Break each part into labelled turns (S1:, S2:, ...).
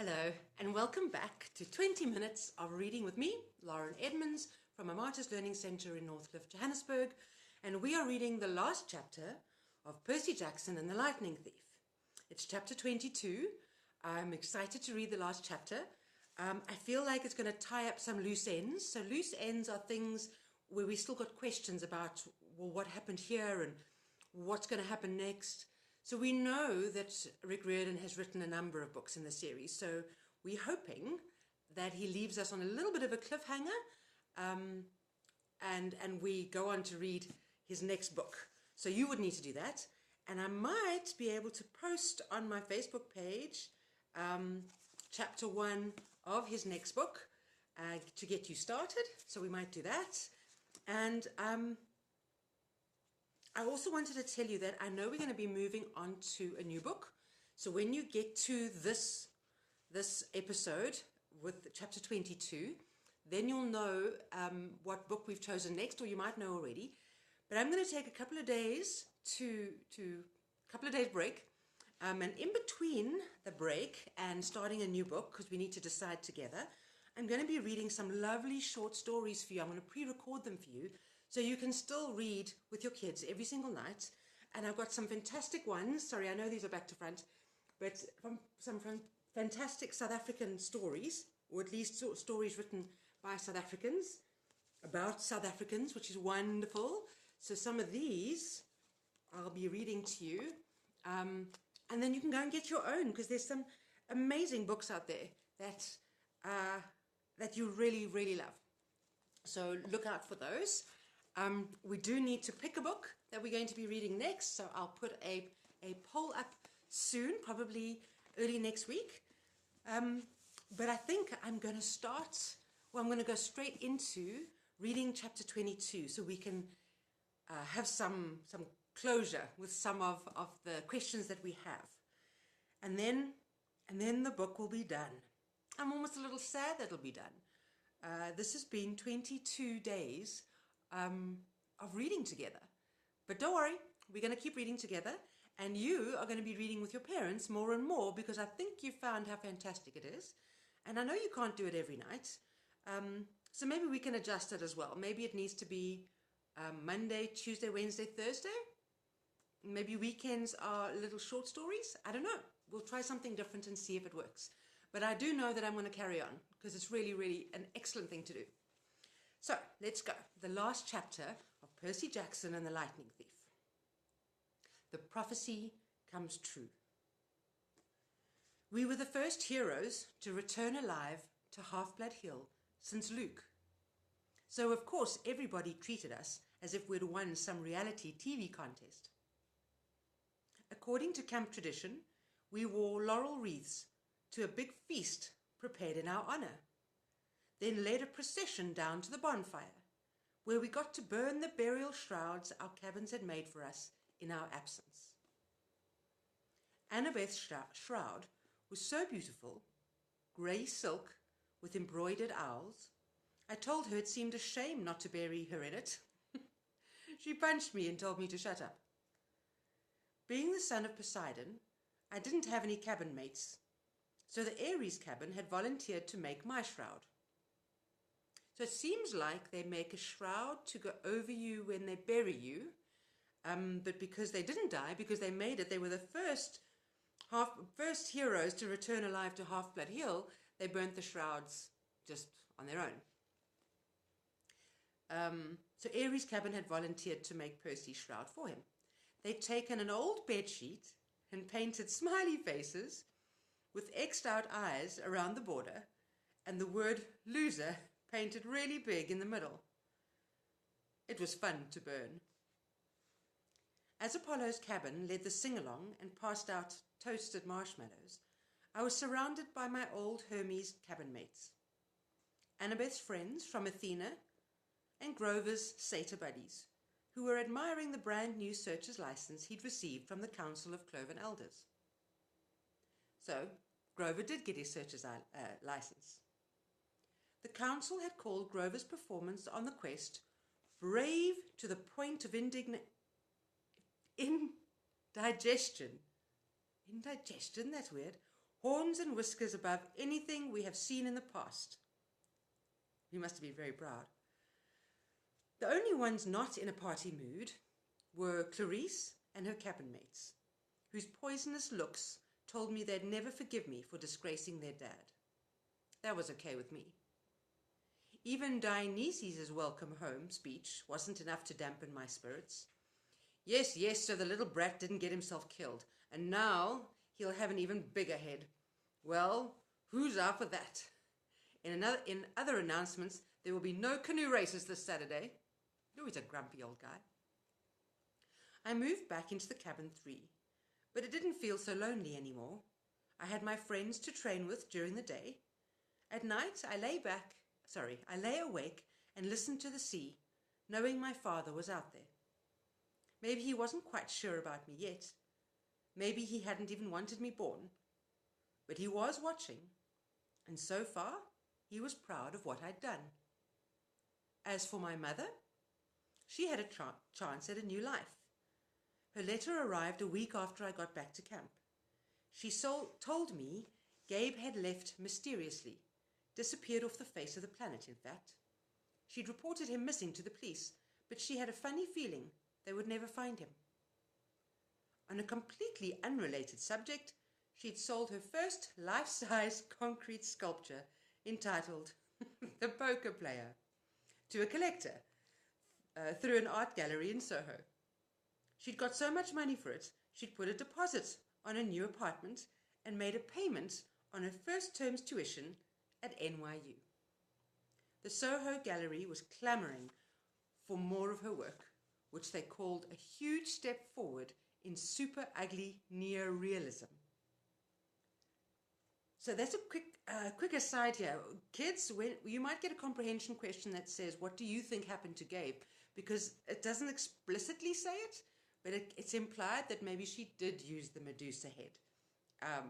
S1: Hello, and welcome back to 20 minutes of reading with me, Lauren Edmonds, from a Martyrs Learning Centre in Northcliffe, Johannesburg, and we are reading the last chapter of Percy Jackson and the Lightning Thief. It's chapter 22. I'm excited to read the last chapter. I feel like it's going to tie up some loose ends. So loose ends are things where we still got questions about, well, what happened here and what's going to happen next. So we know that Rick Riordan has written a number of books in the series, so we're hoping that he leaves us on a little bit of a cliffhanger, and we go on to read his next book. So you would need to do that, and I might be able to post on my Facebook page chapter 1 of his next book to get you started, so we might do that. And I also wanted to tell you that I know we're going to be moving on to a new book. So when you get to this episode with chapter 22, then you'll know what book we've chosen next, or you might know already. But I'm going to take a couple of days break. And in between the break and starting a new book, because we need to decide together, I'm going to be reading some lovely short stories for you. I'm going to pre-record them for you, so you can still read with your kids every single night. And I've got some fantastic ones. Sorry, I know these are back to front, but some fantastic South African stories, or at least stories written by South Africans, about South Africans, which is wonderful. So some of these I'll be reading to you. And then you can go and get your own, because there's some amazing books out there that you really, really love. So look out for those. We do need to pick a book that we're going to be reading next, so I'll put a poll up soon, probably early next week. But I think I'm going to go straight into reading chapter 22, so we can have some closure with some of the questions that we have. And then the book will be done. I'm almost a little sad that it'll be done. This has been 22 days of reading together. But don't worry, we're going to keep reading together, and you are going to be reading with your parents more and more, because I think you found how fantastic it is. And I know you can't do it every night, so maybe we can adjust it as well. Maybe it needs to be Monday, Tuesday, Wednesday, Thursday. Maybe weekends are little short stories. I don't know. We'll try something different and see if it works. But I do know that I'm going to carry on, because it's really, really an excellent thing to do. So let's go. The last chapter of Percy Jackson and the Lightning Thief. The prophecy comes true. We were the first heroes to return alive to Half-Blood Hill since Luke. So of course everybody treated us as if we'd won some reality TV contest. According to camp tradition, we wore laurel wreaths to a big feast prepared in our honor, then led a procession down to the bonfire, where we got to burn the burial shrouds our cabins had made for us in our absence. Annabeth's shroud was so beautiful, grey silk with embroidered owls. I told her it seemed a shame not to bury her in it. She punched me and told me to shut up. Being the son of Poseidon, I didn't have any cabin mates, so the Ares cabin had volunteered to make my shroud. So it seems like they make a shroud to go over you when they bury you, but because they didn't die, because they made it, they were the first heroes to return alive to Half-Blood Hill, they burnt the shrouds just on their own. So Ares cabin had volunteered to make Percy's shroud for him. They'd taken an old bedsheet and painted smiley faces with X'd out eyes around the border, and the word loser painted really big in the middle. It was fun to burn. As Apollo's cabin led the sing-along and passed out toasted marshmallows, I was surrounded by my old Hermes cabin mates, Annabeth's friends from Athena, and Grover's satyr buddies, who were admiring the brand new searcher's license he'd received from the Council of Cloven Elders. So, Grover did get his searcher's license. The council had called Grover's performance on the quest brave to the point of indigestion. Indigestion, that's weird. horns and whiskers above anything we have seen in the past. You must have been very proud. The only ones not in a party mood were Clarice and her cabin mates, whose poisonous looks told me they'd never forgive me for disgracing their dad. That was okay with me. Even Dionysius's welcome home speech wasn't enough to dampen my spirits. Yes, so the little brat didn't get himself killed, and now he'll have an even bigger head. Well, who's up for that? In other announcements, there will be no canoe races this Saturday. Oh, he's a grumpy old guy. I moved back into the cabin 3, but it didn't feel so lonely anymore. I had my friends to train with during the day. At night, I lay awake and listened to the sea, knowing my father was out there. Maybe he wasn't quite sure about me yet. Maybe he hadn't even wanted me born. But he was watching, and so far, he was proud of what I'd done. As for my mother, she had a chance at a new life. Her letter arrived a week after I got back to camp. She told me Gabe had left mysteriously, disappeared off the face of the planet, in fact. She'd reported him missing to the police, but she had a funny feeling they would never find him. On a completely unrelated subject, she'd sold her first life-size concrete sculpture entitled The Poker Player to a collector through an art gallery in Soho. She'd got so much money for it, she'd put a deposit on a new apartment and made a payment on her first term's tuition at NYU. The Soho Gallery was clamoring for more of her work, which they called a huge step forward in super ugly neorealism. So that's a quick aside here. Kids, when you might get a comprehension question that says, what do you think happened to Gabe? Because it doesn't explicitly say it, but it's implied that maybe she did use the Medusa head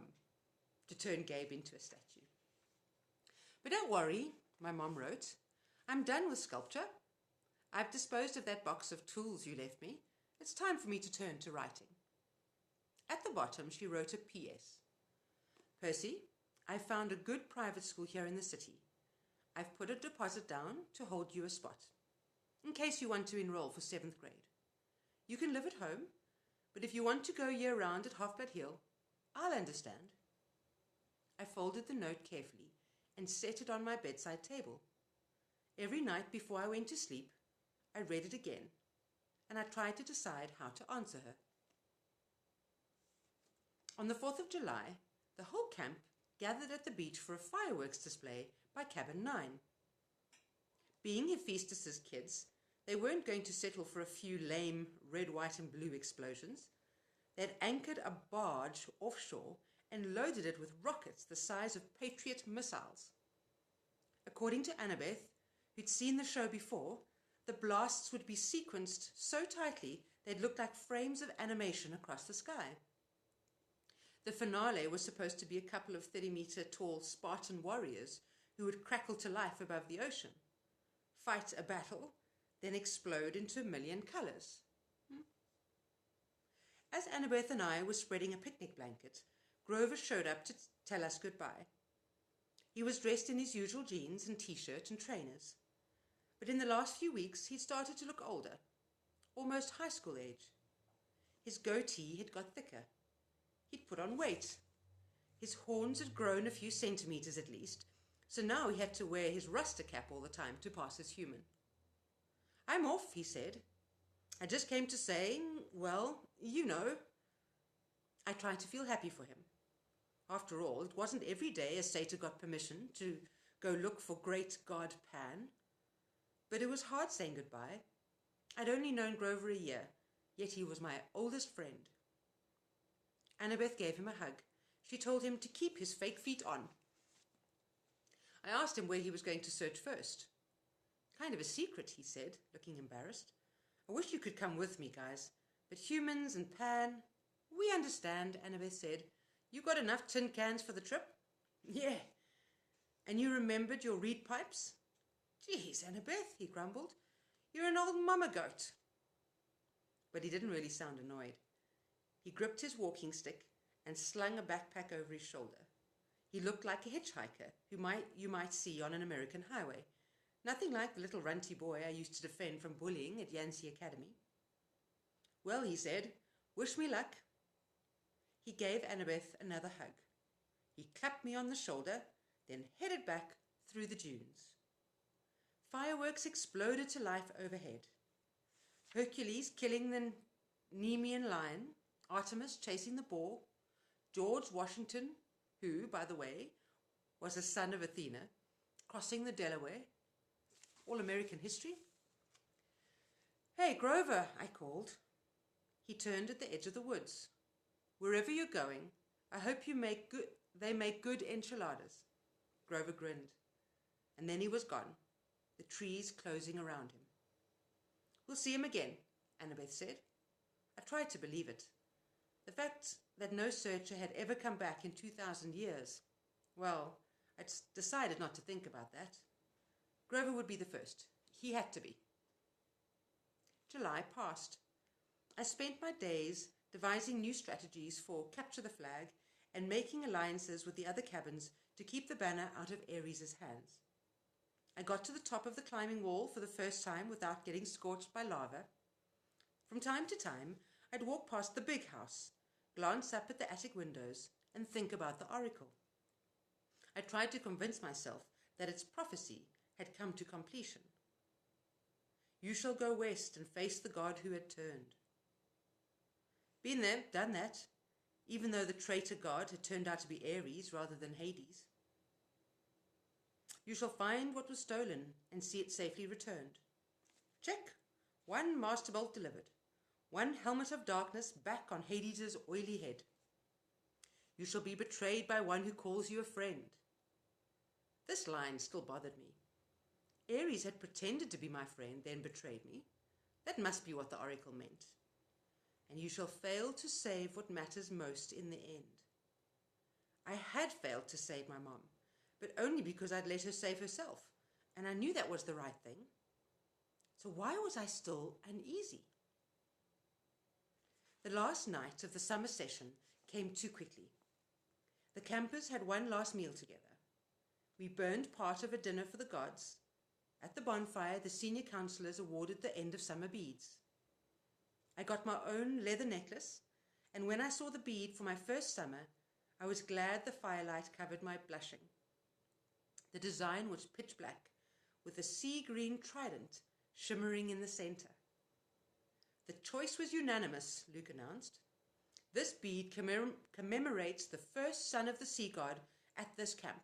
S1: to turn Gabe into a statue. But don't worry, my mom wrote, I'm done with sculpture. I've disposed of that box of tools you left me. It's time for me to turn to writing. At the bottom, she wrote a P.S. Percy, I found a good private school here in the city. I've put a deposit down to hold you a spot, in case you want to enroll for 7th grade. You can live at home, but if you want to go year-round at Half-Blood Hill, I'll understand. I folded the note carefully and set it on my bedside table. Every night before I went to sleep, I read it again, and I tried to decide how to answer her. On the 4th of July, the whole camp gathered at the beach for a fireworks display by Cabin 9. Being Hephaestus's kids, they weren't going to settle for a few lame red, white, and blue explosions. They'd anchored a barge offshore and loaded it with rockets the size of Patriot missiles. According to Annabeth, who'd seen the show before, the blasts would be sequenced so tightly they'd look like frames of animation across the sky. The finale was supposed to be a couple of 30-meter tall Spartan warriors who would crackle to life above the ocean, fight a battle, then explode into a million colors. As Annabeth and I were spreading a picnic blanket, Grover showed up to tell us goodbye. He was dressed in his usual jeans and t-shirt and trainers. But in the last few weeks, he'd started to look older, almost high school age. His goatee had got thicker. He'd put on weight. His horns had grown a few centimeters at least, so now he had to wear his rasta cap all the time to pass as human. I'm off, he said. I just came to say, well, you know. I tried to feel happy for him. After all, it wasn't every day a satyr got permission to go look for great god Pan. But it was hard saying goodbye. I'd only known Grover a year, yet he was my oldest friend. Annabeth gave him a hug. She told him to keep his fake feet on. I asked him where he was going to search first. Kind of a secret, he said, looking embarrassed. I wish you could come with me, guys. But humans and Pan, we understand, Annabeth said. You got enough tin cans for the trip? Yeah. And you remembered your reed pipes? Geez, Annabeth, he grumbled. You're an old mama goat. But he didn't really sound annoyed. He gripped his walking stick and slung a backpack over his shoulder. He looked like a hitchhiker you might see on an American highway. Nothing like the little runty boy I used to defend from bullying at Yancey Academy. Well, he said, wish me luck. He gave Annabeth another hug. He clapped me on the shoulder, then headed back through the dunes. Fireworks exploded to life overhead. Hercules killing the Nemean lion, Artemis chasing the boar, George Washington, who, by the way, was a son of Athena, crossing the Delaware. All American history. Hey, Grover, I called. He turned at the edge of the woods. Wherever you're going, I hope they make good enchiladas. Grover grinned. And then he was gone, the trees closing around him. We'll see him again, Annabeth said. I tried to believe it. The fact that no searcher had ever come back in 2,000 years. Well, I decided not to think about that. Grover would be the first. He had to be. July passed. I spent my days devising new strategies for capture the flag and making alliances with the other cabins to keep the banner out of Ares's hands. I got to the top of the climbing wall for the first time without getting scorched by lava. From time to time, I'd walk past the big house, glance up at the attic windows, and think about the oracle. I tried to convince myself that its prophecy had come to completion. You shall go west and face the god who had turned. Been there, done that, even though the traitor god had turned out to be Ares rather than Hades. You shall find what was stolen and see it safely returned. Check. 1 master bolt delivered. 1 helmet of darkness back on Hades' oily head. You shall be betrayed by one who calls you a friend. This line still bothered me. Ares had pretended to be my friend, then betrayed me. That must be what the oracle meant. And you shall fail to save what matters most in the end. I had failed to save my mom, but only because I'd let her save herself, and I knew that was the right thing. So why was I still uneasy? The last night of the summer session came too quickly. The campers had one last meal together. We burned part of a dinner for the gods. At the bonfire, the senior counselors awarded the end of summer beads. I got my own leather necklace, and when I saw the bead for my first summer, I was glad the firelight covered my blushing. The design was pitch black, with a sea green trident shimmering in the center. The choice was unanimous, Luke announced. This bead commemorates the first son of the sea god at this camp,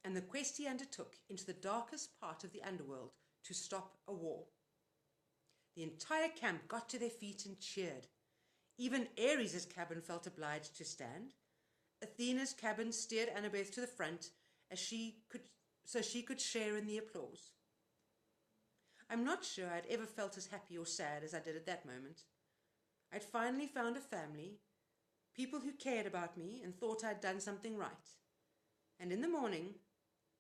S1: and the quest he undertook into the darkest part of the underworld to stop a war. The entire camp got to their feet and cheered. Even Ares' cabin felt obliged to stand. Athena's cabin steered Annabeth to the front so she could share in the applause. I'm not sure I'd ever felt as happy or sad as I did at that moment. I'd finally found a family, people who cared about me and thought I'd done something right. And in the morning,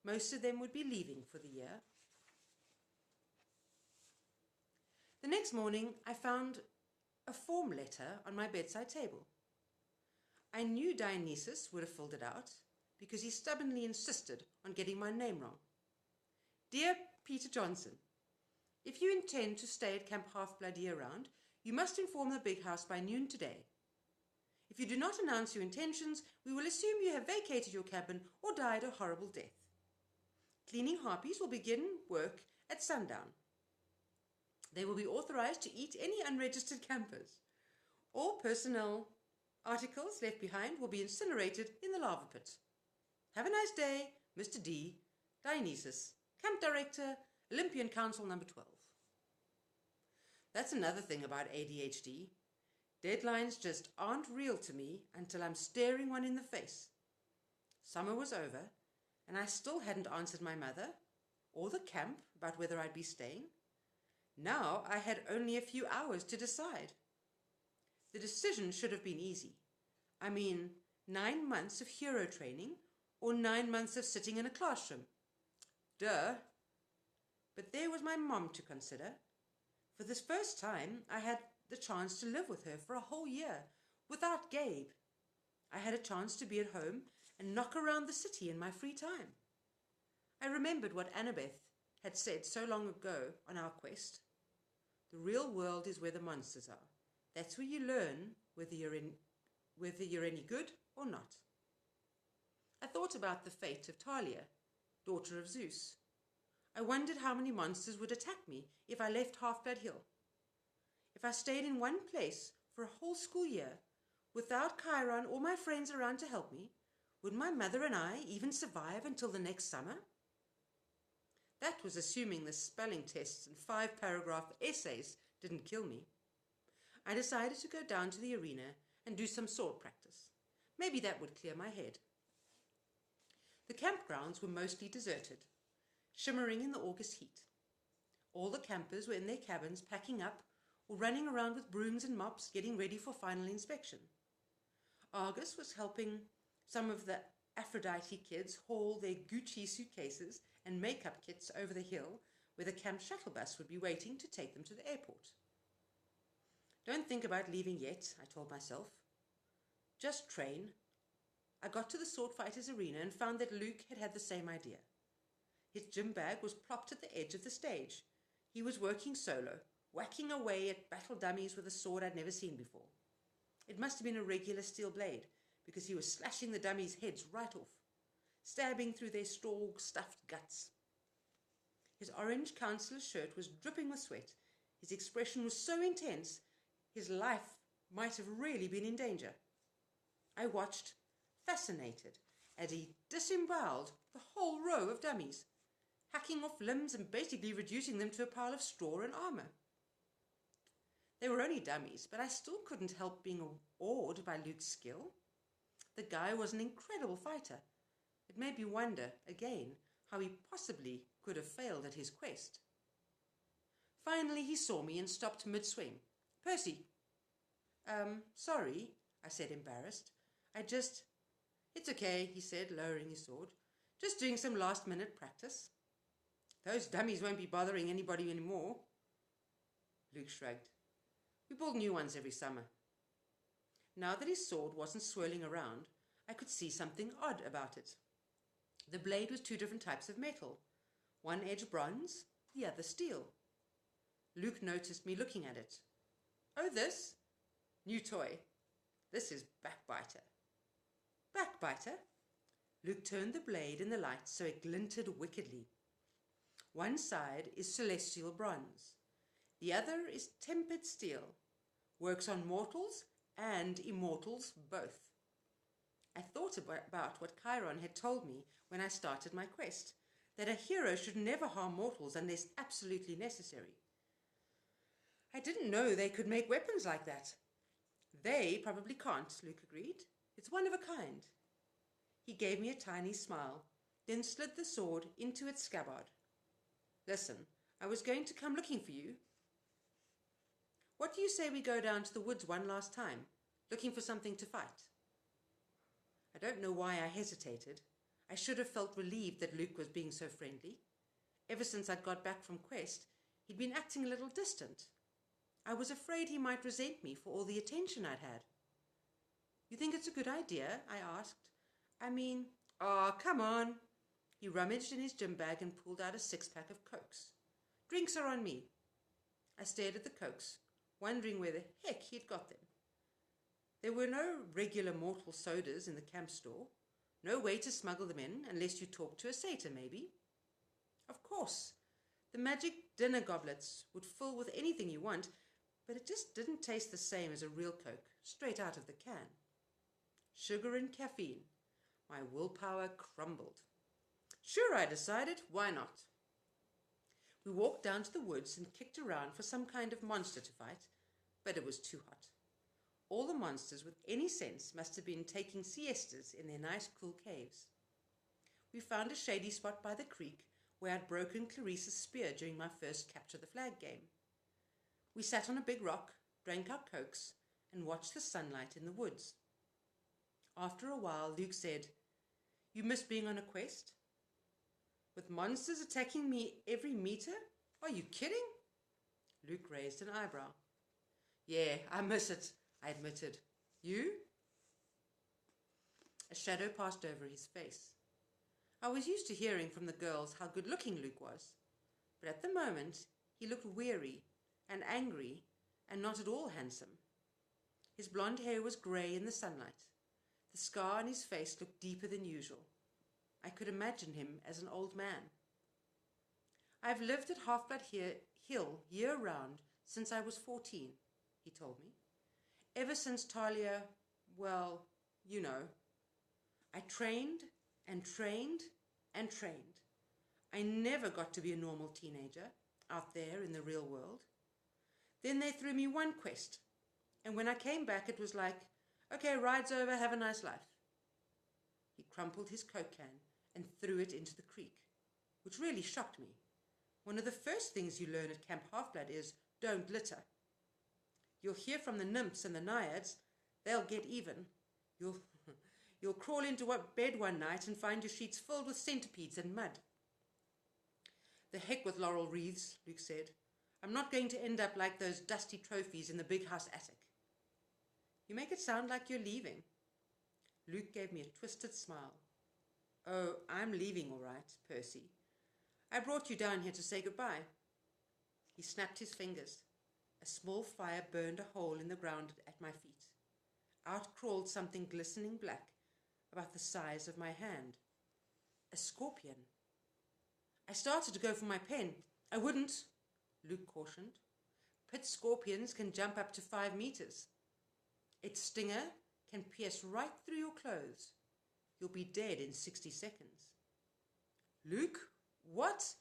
S1: most of them would be leaving for the year. The next morning, I found a form letter on my bedside table. I knew Dionysus would have filled it out because he stubbornly insisted on getting my name wrong. Dear Peter Johnson, if you intend to stay at Camp Half-Blood year-round, you must inform the big house by noon today. If you do not announce your intentions, we will assume you have vacated your cabin or died a horrible death. Cleaning harpies will begin work at sundown. They will be authorized to eat any unregistered campers. All personnel articles left behind will be incinerated in the lava pit. Have a nice day, Mr. D, Dionysus, Camp Director, Olympian Council number 12. That's another thing about ADHD. Deadlines just aren't real to me until I'm staring one in the face. Summer was over, and I still hadn't answered my mother or the camp about whether I'd be staying. Now I had only a few hours to decide. The decision should have been easy. I mean, 9 months of hero training or 9 months of sitting in a classroom. Duh. But there was my mom to consider. For this first time, I had the chance to live with her for a whole year, without Gabe. I had a chance to be at home and knock around the city in my free time. I remembered what Annabeth had said so long ago on our quest. The real world is where the monsters are. That's where you learn whether you're any good or not. I thought about the fate of Talia, daughter of Zeus. I wondered how many monsters would attack me if I left Half-Blood Hill. If I stayed in one place for a whole school year, without Chiron or my friends around to help me, would my mother and I even survive until the next summer? That was assuming the spelling tests and 5-paragraph essays didn't kill me. I decided to go down to the arena and do some sword practice. Maybe that would clear my head. The campgrounds were mostly deserted, shimmering in the August heat. All the campers were in their cabins packing up or running around with brooms and mops getting ready for final inspection. Argus was helping some of the Aphrodite kids haul their Gucci suitcases and makeup kits over the hill where the camp shuttle bus would be waiting to take them to the airport. Don't think about leaving yet, I told myself. Just train. I got to the sword fighters arena and found that Luke had the same idea. His gym bag was plopped at the edge of the stage. He was working solo, whacking away at battle dummies with a sword I'd never seen before. It must have been a regular steel blade, because he was slashing the dummies' heads right off, stabbing through their straw-stuffed guts. His orange counselor's shirt was dripping with sweat. His expression was so intense, his life might have really been in danger. I watched, fascinated, as he disemboweled the whole row of dummies, hacking off limbs and basically reducing them to a pile of straw and armor. They were only dummies, but I still couldn't help being awed by Luke's skill. The guy was an incredible fighter. It made me wonder, again, how he possibly could have failed at his quest. Finally, he saw me and stopped mid-swing. Percy. Sorry, I said, embarrassed. It's okay, he said, lowering his sword. Just doing some last-minute practice. Those dummies won't be bothering anybody anymore. Luke shrugged. We build new ones every summer. Now that his sword wasn't swirling around, I could see something odd about it. The blade was 2 different types of metal, one edge bronze, the other steel. Luke noticed me looking at it. Oh, this? New toy. This is Backbiter. Backbiter? Luke turned the blade in the light so it glinted wickedly. One side is celestial bronze. The other is tempered steel. Works on mortals and immortals both. I thought about what Chiron had told me when I started my quest, that a hero should never harm mortals unless absolutely necessary. I didn't know they could make weapons like that. They probably can't, Luke agreed. It's one of a kind. He gave me a tiny smile, then slid the sword into its scabbard. Listen, I was going to come looking for you. What do you say we go down to the woods one last time, looking for something to fight? I don't know why I hesitated. I should have felt relieved that Luke was being so friendly. Ever since I'd got back from quest, he'd been acting a little distant. I was afraid he might resent me for all the attention I'd had. You think it's a good idea? I asked. Come on. He rummaged in his gym bag and pulled out a 6-pack of Cokes. Drinks are on me. I stared at the Cokes, wondering where the heck he'd got them. There were no regular mortal sodas in the camp store. No way to smuggle them in unless you talked to a satyr, maybe. Of course, the magic dinner goblets would fill with anything you want, but it just didn't taste the same as a real Coke, straight out of the can. Sugar and caffeine. My willpower crumbled. Sure, I decided, why not? We walked down to the woods and kicked around for some kind of monster to fight, but it was too hot. All the monsters with any sense must have been taking siestas in their nice cool caves. We found a shady spot by the creek where I'd broken Clarice's spear during my first Capture the Flag game. We sat on a big rock, drank our Cokes, and watched the sunlight in the woods. After a while, Luke said, You miss being on a quest? With monsters attacking me every meter? Are you kidding? Luke raised an eyebrow. Yeah, I miss it, I admitted. You? A shadow passed over his face. I was used to hearing from the girls how good-looking Luke was, but at the moment he looked weary and angry and not at all handsome. His blonde hair was grey in the sunlight. The scar on his face looked deeper than usual. I could imagine him as an old man. "I've lived at Half-Blood Hill year-round since I was 14, he told me. Ever since Talia, well, you know. I trained and trained and trained. I never got to be a normal teenager out there in the real world. Then they threw me one quest, and when I came back it was like, okay, ride's over, have a nice life." He crumpled his Coke can and threw it into the creek, which really shocked me. One of the first things you learn at Camp Half-Blood is don't litter. You'll hear from the nymphs and the naiads. They'll get even. You'll crawl into bed one night and find your sheets filled with centipedes and mud. "The heck with laurel wreaths," Luke said. "I'm not going to end up like those dusty trophies in the big house attic." "You make it sound like you're leaving." Luke gave me a twisted smile. "Oh, I'm leaving all right, Percy. I brought you down here to say goodbye." He snapped his fingers. A small fire burned a hole in the ground at my feet. Out crawled something glistening black, about the size of my hand. A scorpion. I started to go for my pen. "I wouldn't," Luke cautioned. "Pit scorpions can jump up to 5 meters. Its stinger can pierce right through your clothes. You'll be dead in 60 seconds. "Luke, what?"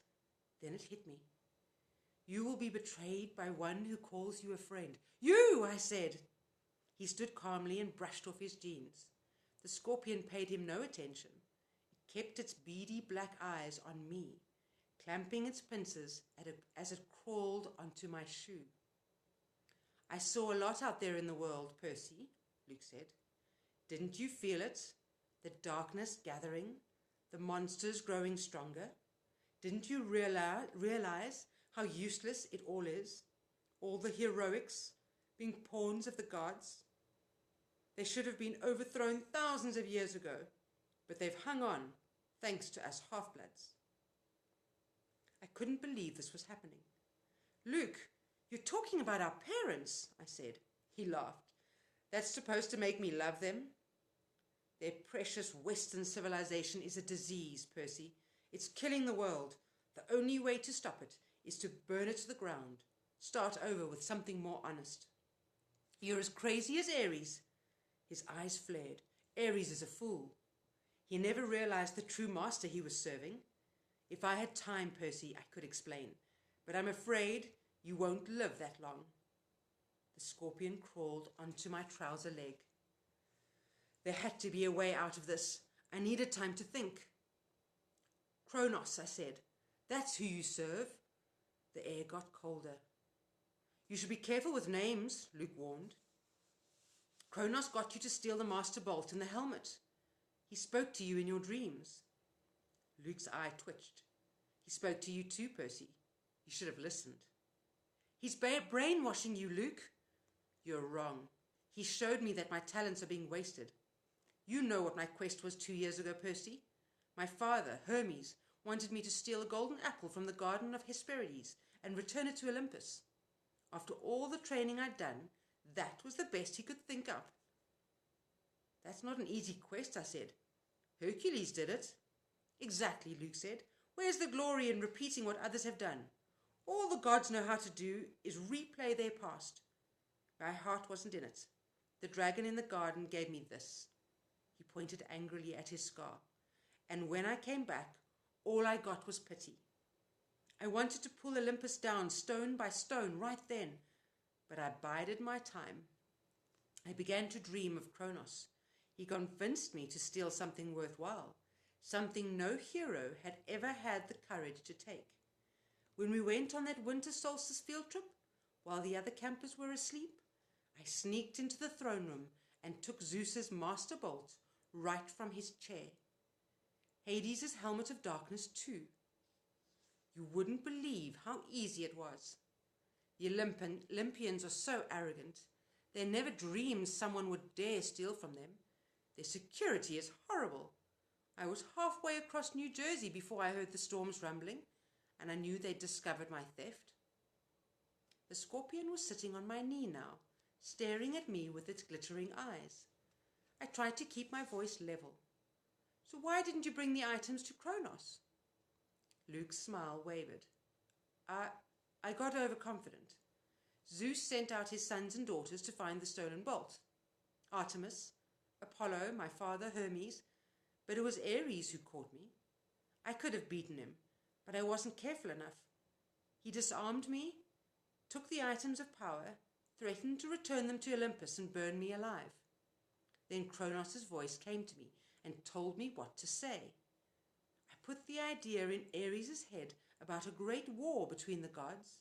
S1: Then it hit me. "You will be betrayed by one who calls you a friend." "You!" I said. He stood calmly and brushed off his jeans. The scorpion paid him no attention. It kept its beady black eyes on me, clamping its pincers as it crawled onto my shoe. "I saw a lot out there in the world, Percy," Luke said. "Didn't you feel it? The darkness gathering, the monsters growing stronger. Didn't you realize how useless it all is? All the heroics, being pawns of the gods. They should have been overthrown thousands of years ago, but they've hung on, thanks to us half-bloods." I couldn't believe this was happening. "Luke, you're talking about our parents," I said. He laughed. "That's supposed to make me love them?" "Their precious Western civilization is a disease, Percy. It's killing the world. The only way to stop it is to burn it to the ground. Start over with something more honest. You're as crazy as Ares." His eyes flared. "Ares is a fool. He never realized the true master he was serving. If I had time, Percy, I could explain, but I'm afraid you won't live that long." The scorpion crawled onto my trouser leg. There had to be a way out of this. I needed time to think. "Kronos," I said. "That's who you serve." The air got colder. "You should be careful with names," Luke warned. "Kronos got you to steal the master bolt and the helmet. He spoke to you in your dreams." Luke's eye twitched. "He spoke to you too, Percy. You should have listened." "He's brainwashing you, Luke." "You're wrong. He showed me that my talents are being wasted. You know what my quest was 2 years ago, Percy. My father, Hermes, wanted me to steal a golden apple from the garden of Hesperides and return it to Olympus. After all the training I'd done, that was the best he could think up." "That's not an easy quest," I said. "Hercules did it." "Exactly," Luke said. "Where's the glory in repeating what others have done? All the gods know how to do is replay their past. My heart wasn't in it. The dragon in the garden gave me this." He pointed angrily at his scar. "And when I came back, all I got was pity. I wanted to pull Olympus down stone by stone right then, but I bided my time. I began to dream of Kronos. He convinced me to steal something worthwhile, something no hero had ever had the courage to take. When we went on that winter solstice field trip, while the other campers were asleep, I sneaked into the throne room and took Zeus's master bolt right from his chair. Hades' helmet of darkness too. You wouldn't believe how easy it was. The Olympians are so arrogant. They never dreamed someone would dare steal from them. Their security is horrible. I was halfway across New Jersey before I heard the storms rumbling, and I knew they'd discovered my theft. The scorpion was sitting on my knee now, staring at me with its glittering eyes. I tried to keep my voice level. So why didn't you bring the items to Kronos? Luke's smile wavered. I got overconfident. Zeus sent out his sons and daughters to find the stolen bolt. Artemis, Apollo, my father, Hermes, but it was Ares who caught me. I could have beaten him, but I wasn't careful enough. He disarmed me, took the items of power, threatened to return them to Olympus and burn me alive. Then Kronos' voice came to me and told me what to say. I put the idea in Ares' head about a great war between the gods.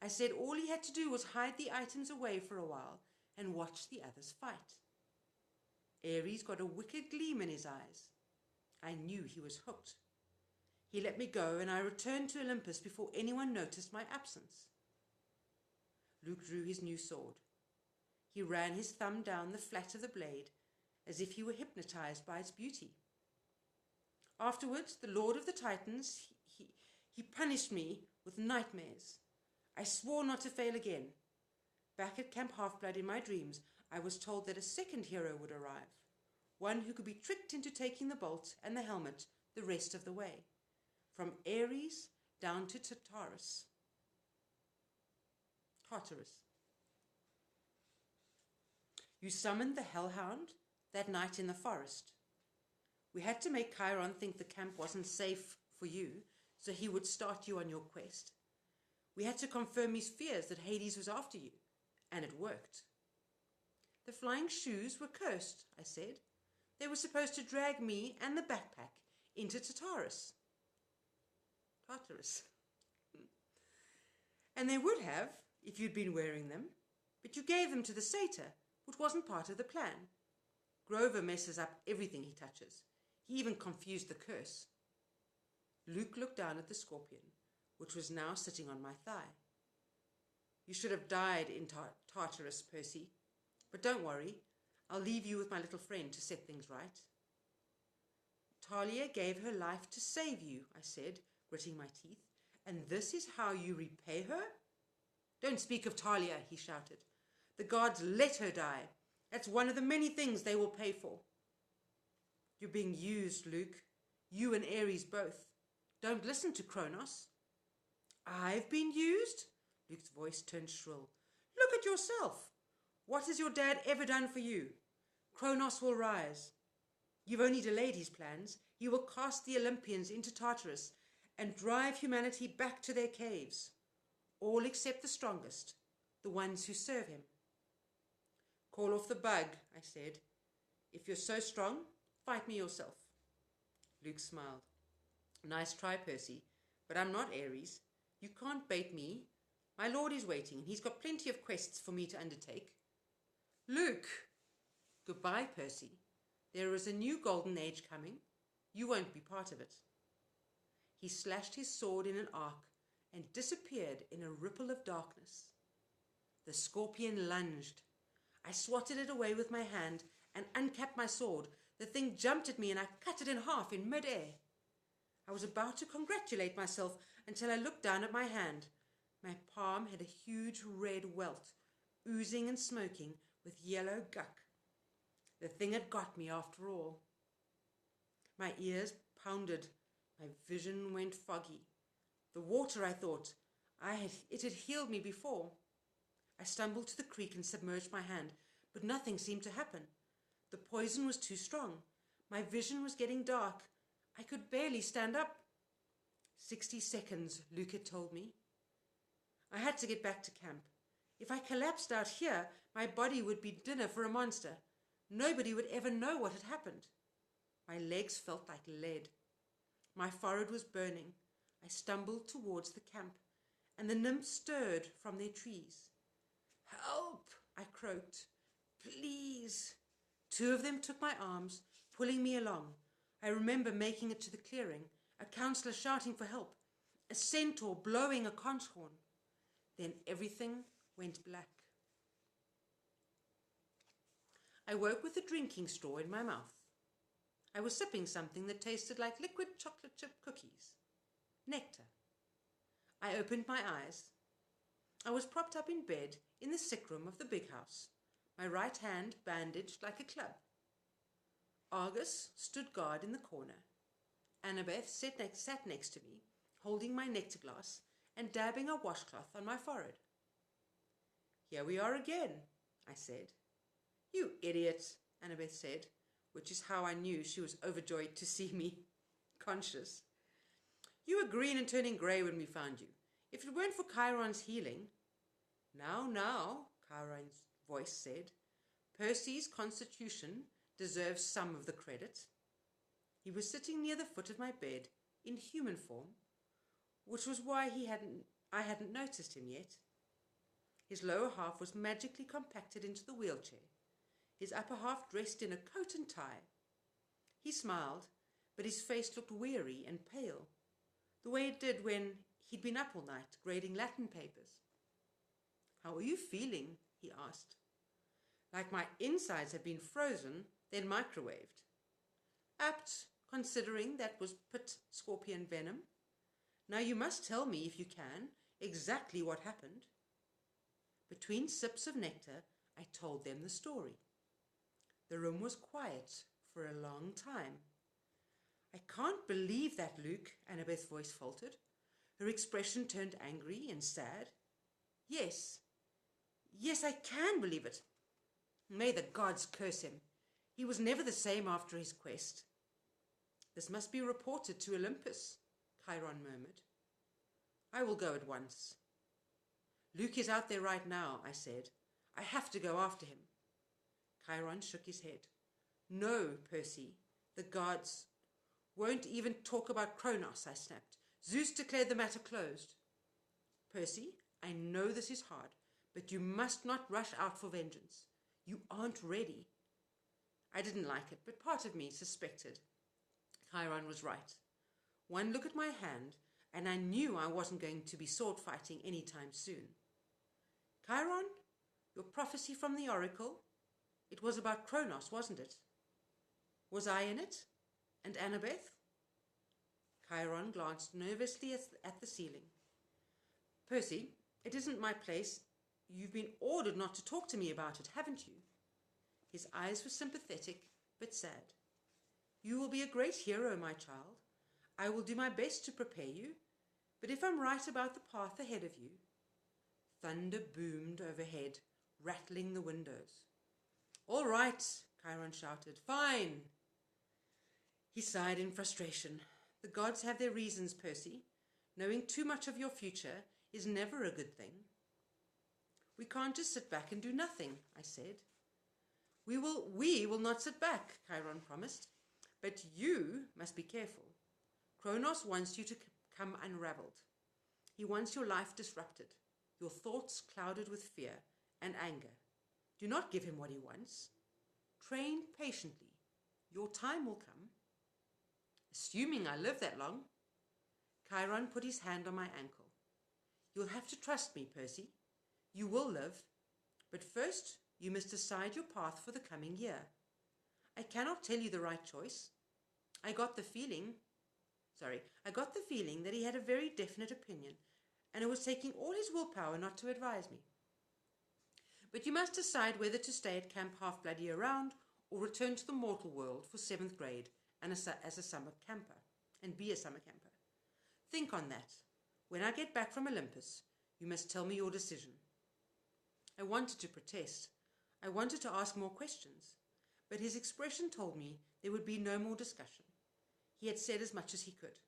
S1: I said all he had to do was hide the items away for a while and watch the others fight. Ares got a wicked gleam in his eyes. I knew he was hooked. He let me go and I returned to Olympus before anyone noticed my absence. Luke drew his new sword. He ran his thumb down the flat of the blade as if he were hypnotized by its beauty. Afterwards, the Lord of the Titans, he punished me with nightmares. I swore not to fail again. Back at Camp Half-Blood in my dreams, I was told that a second hero would arrive, one who could be tricked into taking the bolt and the helmet the rest of the way, from Ares down to Tartarus. You summoned the hellhound that night in the forest. We had to make Chiron think the camp wasn't safe for you, so he would start you on your quest. We had to confirm his fears that Hades was after you, and it worked. The flying shoes were cursed, I said. They were supposed to drag me and the backpack into Tartarus. And they would have, if you'd been wearing them, but you gave them to the satyr, which wasn't part of the plan. Grover messes up everything he touches. He even confused the curse. Luke looked down at the scorpion, which was now sitting on my thigh. You should have died in Tartarus, Percy. But don't worry, I'll leave you with my little friend to set things right. Talia gave her life to save you, I said, gritting my teeth. And this is how you repay her? Don't speak of Talia, he shouted. The gods let her die. That's one of the many things they will pay for. You're being used, Luke. You and Ares both. Don't listen to Kronos. I've been used? Luke's voice turned shrill. Look at yourself. What has your dad ever done for you? Kronos will rise. You've only delayed his plans. He will cast the Olympians into Tartarus and drive humanity back to their caves. All except the strongest, the ones who serve him. Call off the bug, I said. If you're so strong, fight me yourself. Luke smiled. Nice try, Percy, but I'm not Ares. You can't bait me. My lord is waiting. He's got plenty of quests for me to undertake. Luke! Goodbye, Percy. There is a new golden age coming. You won't be part of it. He slashed his sword in an arc and disappeared in a ripple of darkness. The scorpion lunged. I swatted it away with my hand and uncapped my sword. The thing jumped at me and I cut it in half in mid-air. I was about to congratulate myself until I looked down at my hand. My palm had a huge red welt, oozing and smoking with yellow guck. The thing had got me after all. My ears pounded. My vision went foggy. The water, I thought. It had healed me before. I stumbled to the creek and submerged my hand, but nothing seemed to happen. The poison was too strong. My vision was getting dark. I could barely stand up. 60 seconds, Luke had told me. I had to get back to camp. If I collapsed out here, my body would be dinner for a monster. Nobody would ever know what had happened. My legs felt like lead. My forehead was burning. I stumbled towards the camp, and the nymphs stirred from their trees. Help, I croaked. Please. 2 of them took my arms, pulling me along. I remember making it to the clearing, a counselor shouting for help, a centaur blowing a conch horn. Then everything went black. I woke with a drinking straw in my mouth. I was sipping something that tasted like liquid chocolate chip cookies. Nectar. I opened my eyes. I was propped up in bed in the sick room of the big house, my right hand bandaged like a club. Argus stood guard in the corner. Annabeth sat next to me, holding my nectar glass and dabbing a washcloth on my forehead. "Here we are again," I said. "You idiot," Annabeth said, which is how I knew she was overjoyed to see me conscious. "You were green and turning grey when we found you. If it weren't for Chiron's healing—" Now, Chiron's voice said, "Percy's constitution deserves some of the credit." He was sitting near the foot of my bed, in human form, which was why I hadn't noticed him yet. His lower half was magically compacted into the wheelchair, his upper half dressed in a coat and tie. He smiled, but his face looked weary and pale, the way it did when he'd been up all night grading Latin papers. "How are you feeling?" he asked. "Like my insides have been frozen, then microwaved." "Apt, considering that was pit scorpion venom. Now you must tell me, if you can, exactly what happened." Between sips of nectar, I told them the story. The room was quiet for a long time. "I can't believe that, Luke," Annabeth's voice faltered. Her expression turned angry and sad. Yes, I can believe it. May the gods curse him. He was never the same after his quest." "This must be reported to Olympus," Chiron murmured. "I will go at once." "Luke is out there right now," I said. "I have to go after him." Chiron shook his head. "No, Percy, the gods won't even talk about Kronos," I snapped. "Zeus declared the matter closed." "Percy, I know this is hard, but you must not rush out for vengeance. You aren't ready." I didn't like it, but part of me suspected Chiron was right. One look at my hand, and I knew I wasn't going to be sword fighting any time soon. "Chiron, your prophecy from the oracle, it was about Kronos, wasn't it? Was I in it? And Annabeth?" Chiron glanced nervously at the ceiling. "Percy, it isn't my place. You've been ordered not to talk to me about it, haven't you?" His eyes were sympathetic but sad. "You will be a great hero, my child. I will do my best to prepare you, but if I'm right about the path ahead of you—" Thunder boomed overhead, rattling the windows. "All right," Chiron shouted. "Fine." He sighed in frustration. "The gods have their reasons, Percy. Knowing too much of your future is never a good thing." "We can't just sit back and do nothing," I said. We will not sit back," Chiron promised. "But you must be careful. Kronos wants you to come unraveled. He wants your life disrupted, your thoughts clouded with fear and anger. Do not give him what he wants. Train patiently. Your time will come." "Assuming I live that long." Chiron put his hand on my ankle. "You'll have to trust me, Percy. You will live. But first, you must decide your path for the coming year. I cannot tell you the right choice. I got the feeling that he had a very definite opinion, and it was taking all his willpower not to advise me. But you must decide whether to stay at Camp Half-Blood year-round or return to the mortal world for 7th grade and as a summer camper, and be a summer camper. Think on that. When I get back from Olympus, you must tell me your decision." I wanted to protest. I wanted to ask more questions, but his expression told me there would be no more discussion. He had said as much as he could.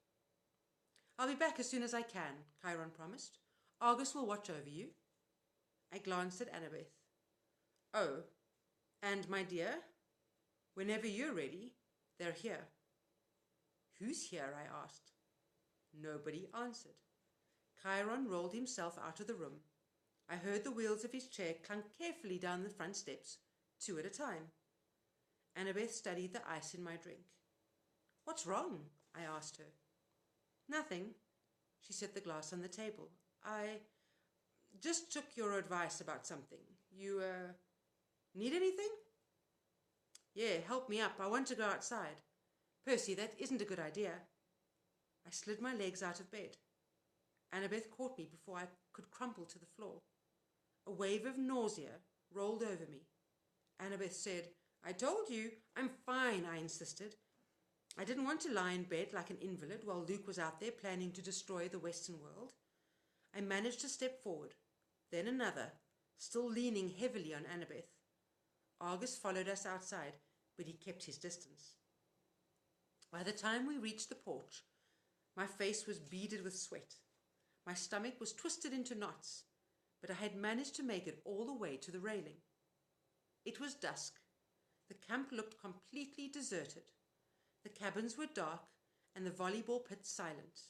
S1: "I'll be back as soon as I can," Chiron promised. "Argus will watch over you." I glanced at Annabeth. "Oh, and my dear, whenever you're ready, they're here." "Who's here?" I asked. Nobody answered. Chiron rolled himself out of the room. I heard the wheels of his chair clunk carefully down the front steps, 2 at a time. Annabeth studied the ice in my drink. "What's wrong?" I asked her. "Nothing." She set the glass on the table. "I just took your advice about something. You, need anything?" Yeah, help me up. I want to go outside. Percy, that isn't a good idea. I slid my legs out of bed. Annabeth caught me before I could crumple to the floor. A wave of nausea rolled over me. Annabeth said, I told you. I'm fine, I insisted. I didn't want to lie in bed like an invalid while Luke was out there planning to destroy the Western world. I managed to step forward, then another, still leaning heavily on Annabeth. Argus followed us outside, but he kept his distance. By the time we reached the porch, my face was beaded with sweat. My stomach was twisted into knots, but I had managed to make it all the way to the railing. It was dusk. The camp looked completely deserted. The cabins were dark and the volleyball pit silent.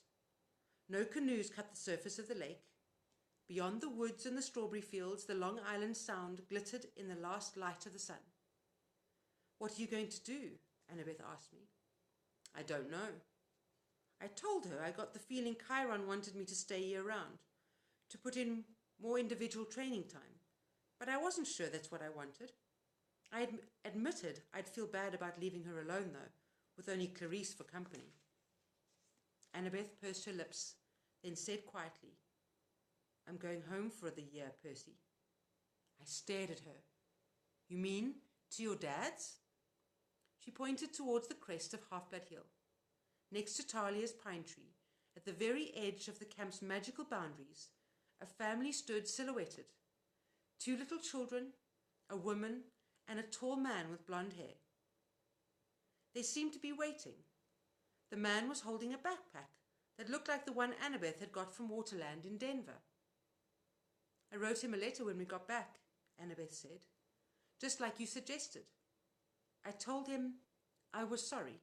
S1: No canoes cut the surface of the lake. Beyond the woods and the strawberry fields, the Long Island Sound glittered in the last light of the sun. What are you going to do? Annabeth asked me. I don't know. I told her I got the feeling Chiron wanted me to stay year-round, to put in more individual training time, but I wasn't sure that's what I wanted. I admitted I'd feel bad about leaving her alone, though, with only Clarice for company. Annabeth pursed her lips, then said quietly, I'm going home for the year, Percy. I stared at her. You mean to your dad's? She pointed towards the crest of Half-Blood Hill. Next to Talia's pine tree, at the very edge of the camp's magical boundaries, a family stood silhouetted. 2 little children, a woman, and a tall man with blonde hair. They seemed to be waiting. The man was holding a backpack that looked like the one Annabeth had got from Waterland in Denver. I wrote him a letter when we got back, Annabeth said, just like you suggested. I told him I was sorry.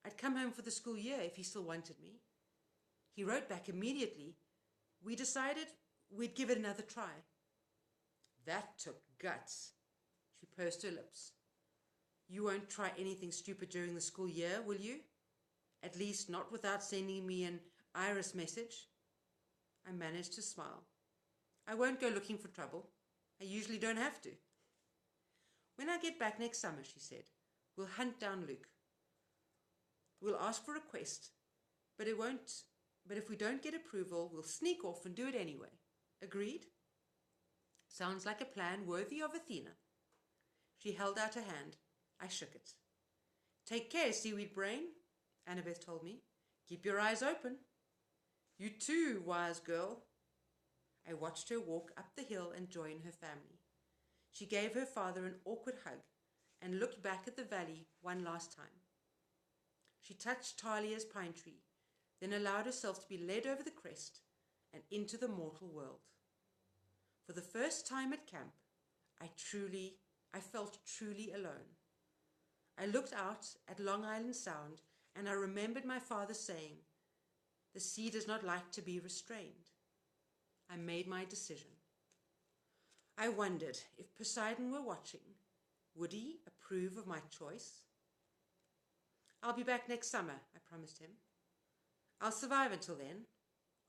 S1: I'd come home for the school year if he still wanted me. He wrote back immediately. We decided we'd give it another try. That took guts. She pursed her lips. You won't try anything stupid during the school year, will you? At least not without sending me an Iris message. I managed to smile. I won't go looking for trouble. I usually don't have to. When I get back next summer, she said, we'll hunt down Luke. We'll ask for a request, but if we don't get approval, we'll sneak off and do it anyway. Agreed? Sounds like a plan worthy of Athena. She held out her hand. I shook it. Take care, seaweed brain, Annabeth told me. Keep your eyes open. You too, wise girl. I watched her walk up the hill and join her family. She gave her father an awkward hug and looked back at the valley one last time. She touched Talia's pine tree, then allowed herself to be led over the crest and into the mortal world. For the first time at camp, I felt truly alone. I looked out at Long Island Sound and I remembered my father saying, the sea does not like to be restrained. I made my decision. I wondered if Poseidon were watching, would he approve of my choice? I'll be back next summer, I promised him. I'll survive until then.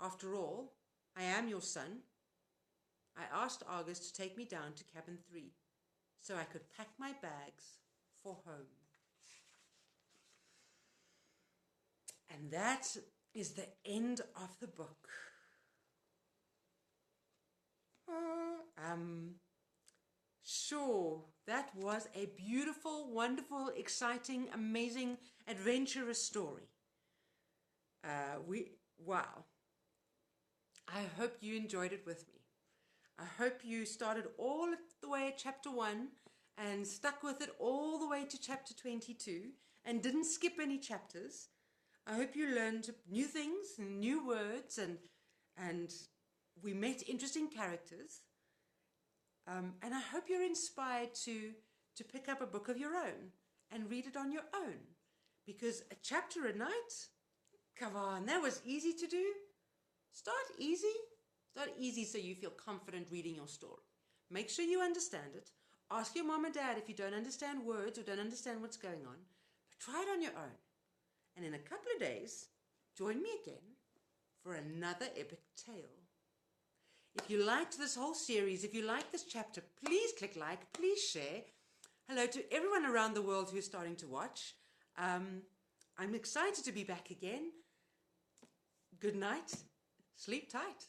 S1: After all, I am your son. I asked Argus to take me down to cabin 3 so I could pack my bags for home. And that is the end of the book. Sure, that was a beautiful, wonderful, exciting, amazing, adventurous story. Wow. I hope you enjoyed it with me. I hope you started all the way at chapter 1 and stuck with it all the way to chapter 22 and didn't skip any chapters. I hope you learned new things and new words and we met interesting characters. And I hope you're inspired to pick up a book of your own and read it on your own. Because a chapter a night, come on, that was easy to do. Start easy so you feel confident reading your story. Make sure you understand it. Ask your mom and dad if you don't understand words or don't understand what's going on. But try it on your own. And in a couple of days, join me again for another epic tale. If you liked this whole series, if you liked this chapter, please click like, please share. Hello to everyone around the world who's starting to watch. I'm excited to be back again. Good night. Sleep tight.